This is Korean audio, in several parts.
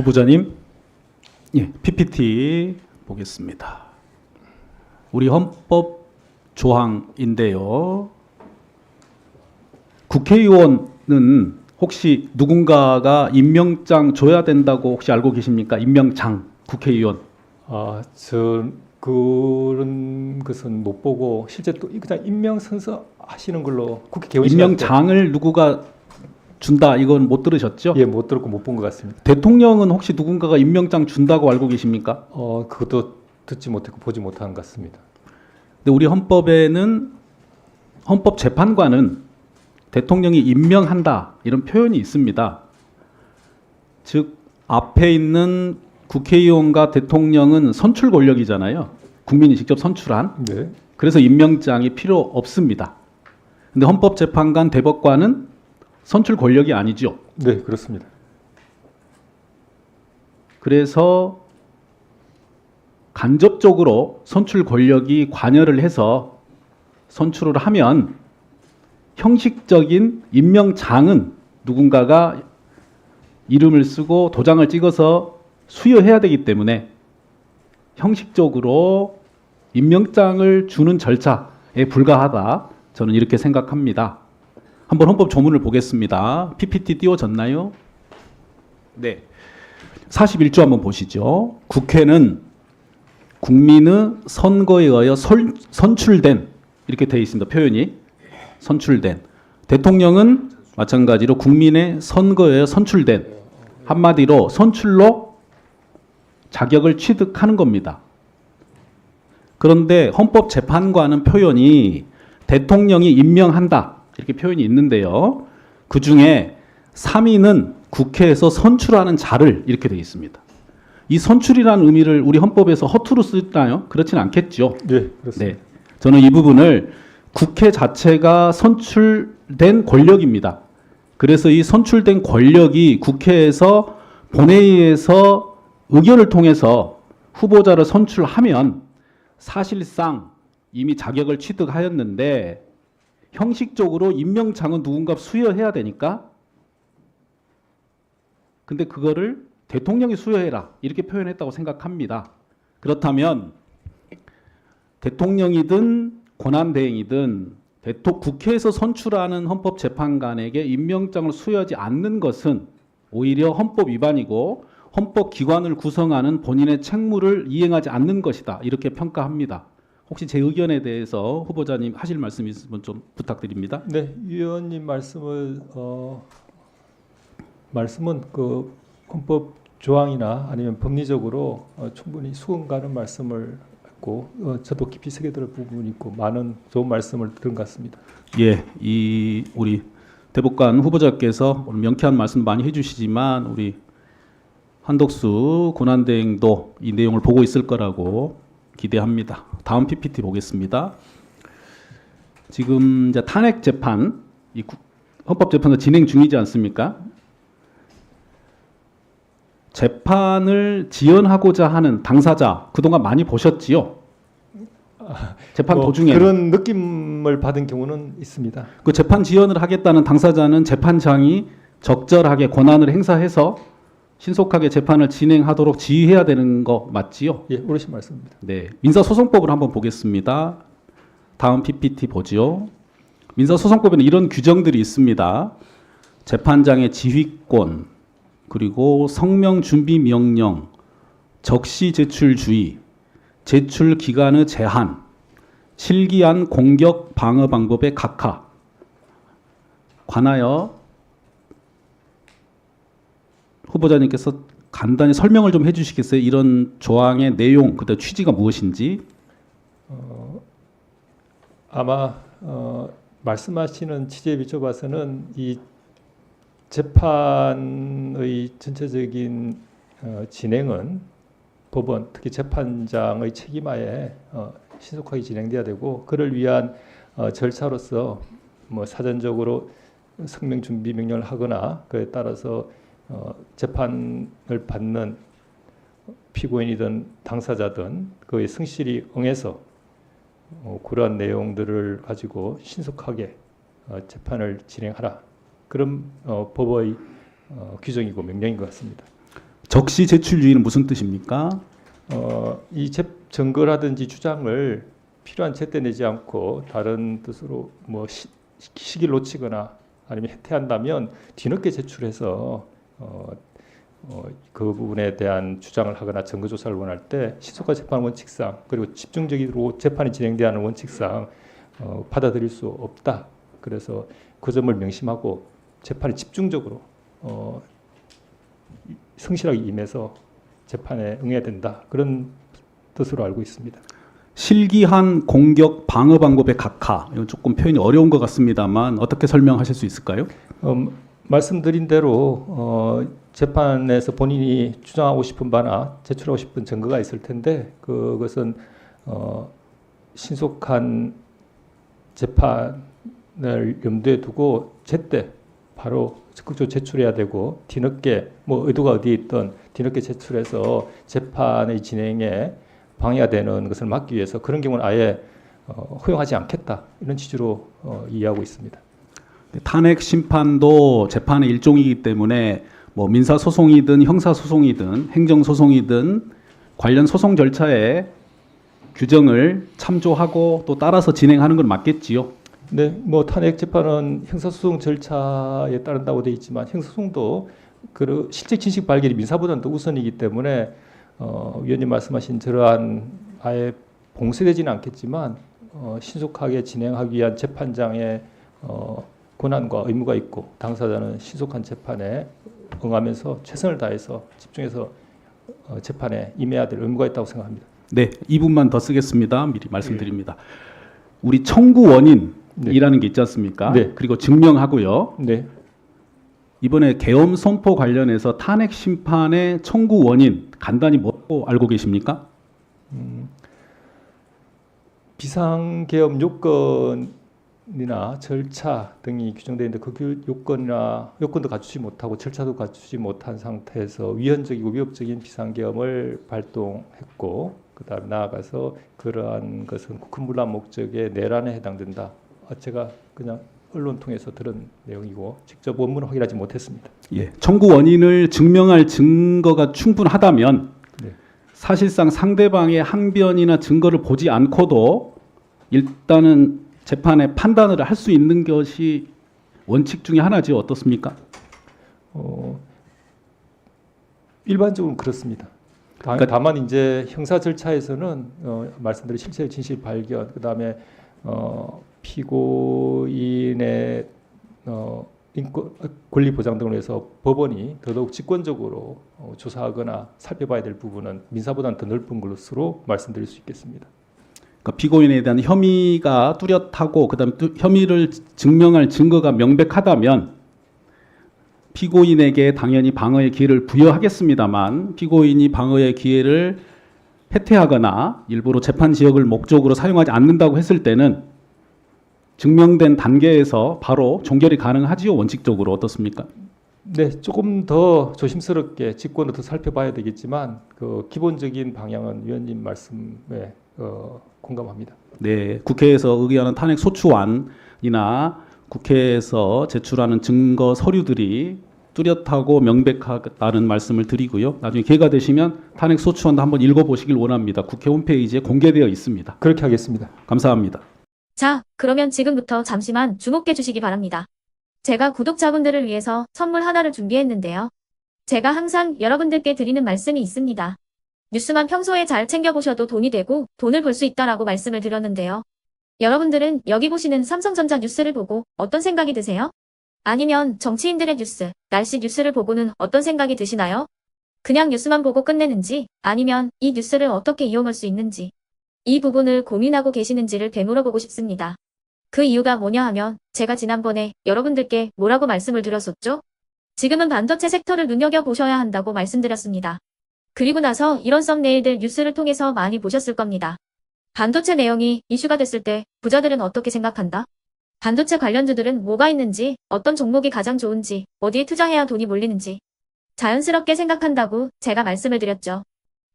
후보자님, 예, PPT 보겠습니다. 우리 헌법 조항인데요. 국회의원은 혹시 누군가가 임명장 줘야 된다고 혹시 알고 계십니까? 임명장, 국회의원. 저 그런 것은 못 보고 실제 또 그냥 임명 선서 하시는 걸로 국회 개원식 임명장을 누구가 준다 이건 못 들으셨죠? 예, 못 들었고 못 본 것 같습니다. 대통령은 혹시 누군가가 임명장 준다고 알고 계십니까? 그것도 듣지 못했고 보지 못한 것 같습니다. 근데 우리 헌법에는 헌법재판관은 대통령이 임명한다 이런 표현이 있습니다. 즉 앞에 있는 국회의원과 대통령은 선출 권력이잖아요. 국민이 직접 선출한. 네. 그래서 임명장이 필요 없습니다. 근데 헌법재판관, 대법관은 선출 권력이 아니죠. 네, 그렇습니다. 그래서 간접적으로 선출 권력이 관여를 해서 선출을 하면 형식적인 임명장은 누군가가 이름을 쓰고 도장을 찍어서 수여해야 되기 때문에 형식적으로 임명장을 주는 절차에 불과하다. 저는 이렇게 생각합니다. 한번 헌법 조문을 보겠습니다. PPT 띄워졌나요? 네. 41조 한번 보시죠. 국회는 국민의 선거에 의하여 선출된, 이렇게 되어 있습니다. 표현이 선출된. 대통령은 마찬가지로 국민의 선거에 의하여 선출된, 한마디로 선출로 자격을 취득하는 겁니다. 그런데 헌법재판관은 표현이 대통령이 임명한다 이렇게 표현이 있는데요. 그 중에 3인은 국회에서 선출하는 자를 이렇게 되어 있습니다. 이 선출이라는 의미를 우리 헌법에서 허투루 쓰나요? 그렇지는 않겠죠. 네, 그렇습니다. 네, 저는 이 부분을 국회 자체가 선출된 권력입니다. 그래서 이 선출된 권력이 국회에서 본회의에서 의결을 통해서 후보자를 선출하면 사실상 이미 자격을 취득하였는데 형식적으로 임명장은 누군가 수여해야 되니까 근데 그거를 대통령이 수여해라 이렇게 표현했다고 생각합니다. 그렇다면 대통령이든 권한대행이든 국회에서 선출하는 헌법재판관에게 임명장을 수여하지 않는 것은 오히려 헌법 위반이고 헌법기관을 구성하는 본인의 책무를 이행하지 않는 것이다 이렇게 평가합니다. 혹시 제 의견에 대해서 후보자님 하실 말씀 있으면 좀 부탁드립니다. 네, 위원님 말씀은 그 헌법 조항이나 아니면 법리적으로 충분히 수긍 가는 말씀을 했고 저도 깊이 새겨들 부분이 있고 많은 좋은 말씀을 들은 것 같습니다. 예, 우리 대법관 후보자께서 오늘 명쾌한 말씀 많이 해주시지만 우리 한덕수 권한대행도 이 내용을 보고 있을 거라고 기대합니다. 다음 PPT 보겠습니다. 지금 이제 탄핵 재판, 헌법재판도 진행 중이지 않습니까? 재판을 지연하고자 하는 당사자 그동안 많이 보셨지요? 재판 도중에 그런 느낌을 받은 경우는 있습니다. 그 재판 지연을 하겠다는 당사자는 재판장이 적절하게 권한을 행사해서 신속하게 재판을 진행하도록 지휘해야 되는 거 맞지요? 예, 옳으신 말씀입니다. 네, 민사소송법을 한번 보겠습니다. 다음 PPT 보지요. 민사소송법에는 이런 규정들이 있습니다. 재판장의 지휘권, 그리고 성명 준비 명령, 적시 제출 주의, 제출 기간의 제한, 실기한 공격 방어 방법의 각하 관하여 후보자님께서 간단히 설명을 좀 해주시겠어요? 이런 조항의 내용, 그다음 취지가 무엇인지. 아마 말씀하시는 취지에 비춰봐서는 이 재판의 전체적인 진행은 법원, 특히 재판장의 책임하에 신속하게 진행돼야 되고 그를 위한 절차로서 뭐 사전적으로 성명 준비 명령을 하거나 그에 따라서 재판을 받는 피고인이든 당사자든 그에 성실히 응해서 그러한 내용들을 가지고 신속하게 재판을 진행하라. 그런 법의 규정이고 명령인 것 같습니다. 적시 제출주의는 무슨 뜻입니까? 이 증거라든지 주장을 필요한 제때 내지 않고 다른 뜻으로 뭐 시기를 놓치거나 아니면 해태한다면 뒤늦게 제출해서 그 부분에 대한 주장을 하거나 증거 조사를 원할 때 신속한 재판 원칙상 그리고 집중적으로 재판이 진행돼야 하는 원칙상 받아들일 수 없다. 그래서 그 점을 명심하고 재판에 집중적으로 성실하게 임해서 재판에 응해야 된다. 그런 뜻으로 알고 있습니다. 실기한 공격 방어 방법의 각하. 이건 조금 표현이 어려운 것 같습니다만 어떻게 설명하실 수 있을까요? 말씀드린 대로 재판에서 본인이 주장하고 싶은 바나 제출하고 싶은 증거가 있을 텐데 그것은 신속한 재판을 염두에 두고 제때 바로 적극적으로 제출해야 되고 뒤늦게 뭐 의도가 어디에 있든 뒤늦게 제출해서 재판의 진행에 방해가 되는 것을 막기 위해서 그런 경우는 아예 허용하지 않겠다 이런 취지로 이해하고 있습니다. 탄핵 심판도 재판의 일종이기 때문에 뭐 민사 소송이든 형사 소송이든 행정 소송이든 관련 소송 절차에 규정을 참조하고 또 따라서 진행하는 건 맞겠지요. 네, 뭐 탄핵 재판은 형사소송 절차에 따른다고 되어 있지만 형사소송도 그 실제 진실 발견이 민사보다는 더 우선이기 때문에 위원님 말씀하신 저러한 아예 봉쇄되지는 않겠지만 신속하게 진행하기 위한 재판장의 권한과 의무가 있고 당사자는 신속한 재판에 응하면서 최선을 다해서 집중해서 재판에 임해야 될 의무가 있다고 생각합니다. 네, 2분만 더 쓰겠습니다. 미리 말씀드립니다. 우리 청구 원인이라는 게 있지 않습니까? 네. 그리고 증명하고요. 네. 이번에 계엄 선포 관련해서 탄핵 심판의 청구 원인 간단히 뭐라고 알고 계십니까? 비상계엄 요건이나 절차 등이 규정되어 있는데 그 요건도 갖추지 못하고 절차도 갖추지 못한 상태에서 위헌적이고 위협적인 비상계엄을 발동했고 그다음 나아가서 그러한 것은 국헌문란 목적의 내란에 해당된다. 제가 그냥 언론 통해서 들은 내용이고 직접 원문을 확인하지 못했습니다. 예, 청구 원인을 증명할 증거가 충분하다면 네. 사실상 상대방의 항변이나 증거를 보지 않고도 일단은 재판에 판단을 할 수 있는 것이 원칙 중에 하나죠. 어떻습니까? 일반적으로 그렇습니다. 다만 이제 형사 절차에서는 말씀드린 실체 진실 발견 그다음에 피고인의 인권 권리 보장 등을 위해서 법원이 더더욱 직권적으로 조사하거나 살펴봐야 될 부분은 민사보다는 더 넓은 것으로 말씀드릴 수 있겠습니다. 그러니까 피고인에 대한 혐의가 뚜렷하고 그다음에 혐의를 증명할 증거가 명백하다면 피고인에게 당연히 방어의 기회를 부여하겠습니다만 피고인이 방어의 기회를 해태하거나 일부러 재판 지역을 목적으로 사용하지 않는다고 했을 때는 증명된 단계에서 바로 종결이 가능하지요. 원칙적으로 어떻습니까? 네, 조금 더 조심스럽게 직권을 더 살펴봐야 되겠지만 그 기본적인 방향은 위원님 말씀에 공감합니다. 네, 국회에서 의결하는 탄핵 소추안이나 국회에서 제출하는 증거 서류들이 뚜렷하고 명백하다는 말씀을 드리고요. 나중에 기회가 되시면 탄핵 소추안도 한번 읽어보시길 원합니다. 국회 홈페이지에 공개되어 있습니다. 그렇게 하겠습니다. 감사합니다. 자, 그러면 지금부터 잠시만 주목해 주시기 바랍니다. 제가 구독자분들을 위해서 선물 하나를 준비했는데요. 제가 항상 여러분들께 드리는 말씀이 있습니다. 뉴스만 평소에 잘 챙겨보셔도 돈이 되고 돈을 벌 수 있다라고 말씀을 드렸는데요. 여러분들은 여기 보시는 삼성전자 뉴스를 보고 어떤 생각이 드세요? 아니면 정치인들의 뉴스, 날씨 뉴스를 보고는 어떤 생각이 드시나요? 그냥 뉴스만 보고 끝내는지 아니면 이 뉴스를 어떻게 이용할 수 있는지 이 부분을 고민하고 계시는지를 되물어보고 싶습니다. 그 이유가 뭐냐 하면 제가 지난번에 여러분들께 뭐라고 말씀을 드렸었죠? 지금은 반도체 섹터를 눈여겨보셔야 한다고 말씀드렸습니다. 그리고 나서 이런 썸네일들 뉴스를 통해서 많이 보셨을 겁니다. 반도체 내용이 이슈가 됐을 때 부자들은 어떻게 생각한다? 반도체 관련주들은 뭐가 있는지, 어떤 종목이 가장 좋은지, 어디에 투자해야 돈이 몰리는지 자연스럽게 생각한다고 제가 말씀을 드렸죠.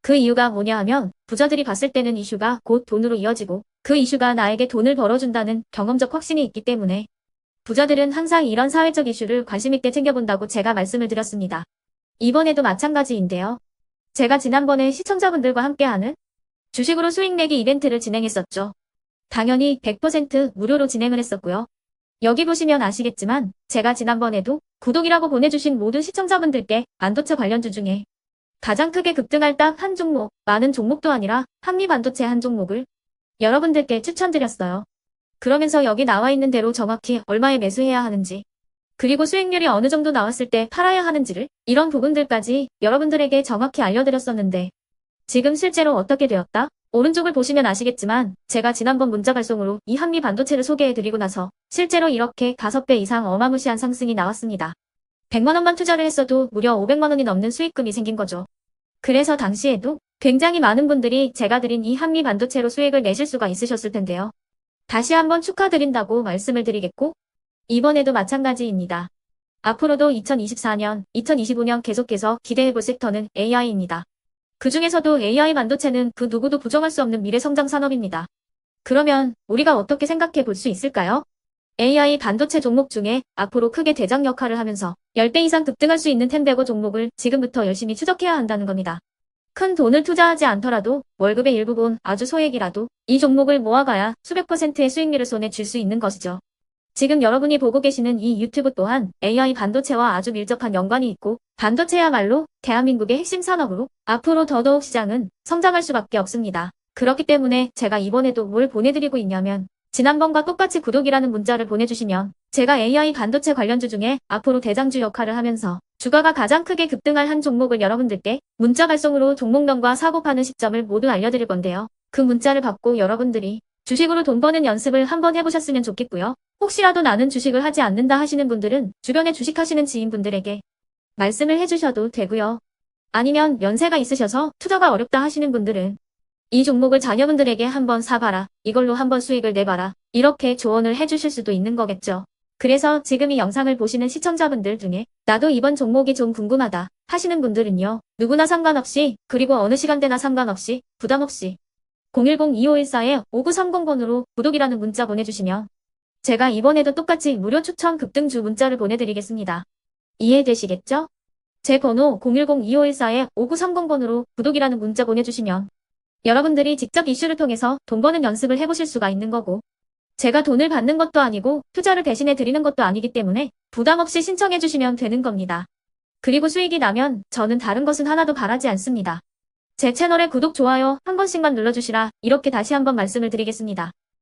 그 이유가 뭐냐 하면 부자들이 봤을 때는 이슈가 곧 돈으로 이어지고 그 이슈가 나에게 돈을 벌어준다는 경험적 확신이 있기 때문에 부자들은 항상 이런 사회적 이슈를 관심 있게 챙겨본다고 제가 말씀을 드렸습니다. 이번에도 마찬가지인데요. 제가 지난번에 시청자분들과 함께하는 주식으로 수익 내기 이벤트를 진행했었죠. 당연히 100% 무료로 진행을 했었고요. 여기 보시면 아시겠지만 제가 지난번에도 구독이라고 보내주신 모든 시청자분들께 반도체 관련주 중에 가장 크게 급등할 딱 한 종목, 많은 종목도 아니라 한미반도체 한 종목을 여러분들께 추천드렸어요. 그러면서 여기 나와 있는 대로 정확히 얼마에 매수해야 하는지, 그리고 수익률이 어느 정도 나왔을 때 팔아야 하는지를, 이런 부분들까지 여러분들에게 정확히 알려드렸었는데 지금 실제로 어떻게 되었다? 오른쪽을 보시면 아시겠지만 제가 지난번 문자 발송으로 이 한미 반도체를 소개해드리고 나서 실제로 이렇게 5배 이상 어마무시한 상승이 나왔습니다. 100만 원만 투자를 했어도 무려 500만 원이 넘는 수익금이 생긴 거죠. 그래서 당시에도 굉장히 많은 분들이 제가 드린 이 한미 반도체로 수익을 내실 수가 있으셨을 텐데요. 다시 한번 축하드린다고 말씀을 드리겠고, 이번에도 마찬가지입니다. 앞으로도 2024년, 2025년 계속해서 기대해볼 섹터는 AI입니다. 그 중에서도 AI 반도체는 그 누구도 부정할 수 없는 미래성장 산업입니다. 그러면 우리가 어떻게 생각해 볼 수 있을까요? AI 반도체 종목 중에 앞으로 크게 대장 역할을 하면서 10배 이상 급등할 수 있는 텐베고 종목을 지금부터 열심히 추적해야 한다는 겁니다. 큰 돈을 투자하지 않더라도 월급의 일부분 아주 소액이라도 이 종목을 모아가야 수백 %의 수익률을 손에 쥘 수 있는 것이죠. 지금 여러분이 보고 계시는 이 유튜브 또한 AI 반도체와 아주 밀접한 연관이 있고, 반도체야말로 대한민국의 핵심 산업으로 앞으로 더더욱 시장은 성장할 수밖에 없습니다. 그렇기 때문에 제가 이번에도 뭘 보내드리고 있냐면, 지난번과 똑같이 구독이라는 문자를 보내주시면 제가 AI 반도체 관련주 중에 앞으로 대장주 역할을 하면서 주가가 가장 크게 급등할 한 종목을 여러분들께 문자 발송으로 종목명과 사고 파는 시점을 모두 알려드릴 건데요. 그 문자를 받고 여러분들이 주식으로 돈 버는 연습을 한번 해보셨으면 좋겠고요. 혹시라도 나는 주식을 하지 않는다 하시는 분들은 주변에 주식하시는 지인분들에게 말씀을 해주셔도 되고요. 아니면 연세가 있으셔서 투자가 어렵다 하시는 분들은 이 종목을 자녀분들에게 한번 사봐라, 이걸로 한번 수익을 내봐라, 이렇게 조언을 해주실 수도 있는 거겠죠. 그래서 지금 이 영상을 보시는 시청자분들 중에 나도 이번 종목이 좀 궁금하다 하시는 분들은요, 누구나 상관없이, 그리고 어느 시간대나 상관없이 부담없이 010-2514-5930번으로 구독이라는 문자 보내주시면 제가 이번에도 똑같이 무료 추천 급등주 문자를 보내드리겠습니다. 이해되시겠죠? 제 번호 010-2514-5930번으로 구독이라는 문자 보내주시면 여러분들이 직접 이슈를 통해서 돈 버는 연습을 해보실 수가 있는 거고, 제가 돈을 받는 것도 아니고 투자를 대신해 드리는 것도 아니기 때문에 부담 없이 신청해 주시면 되는 겁니다. 그리고 수익이 나면 저는 다른 것은 하나도 바라지 않습니다. 제 채널에 구독, 좋아요 한 번씩만 눌러주시라, 이렇게 다시 한번 말씀을 드리겠습니다.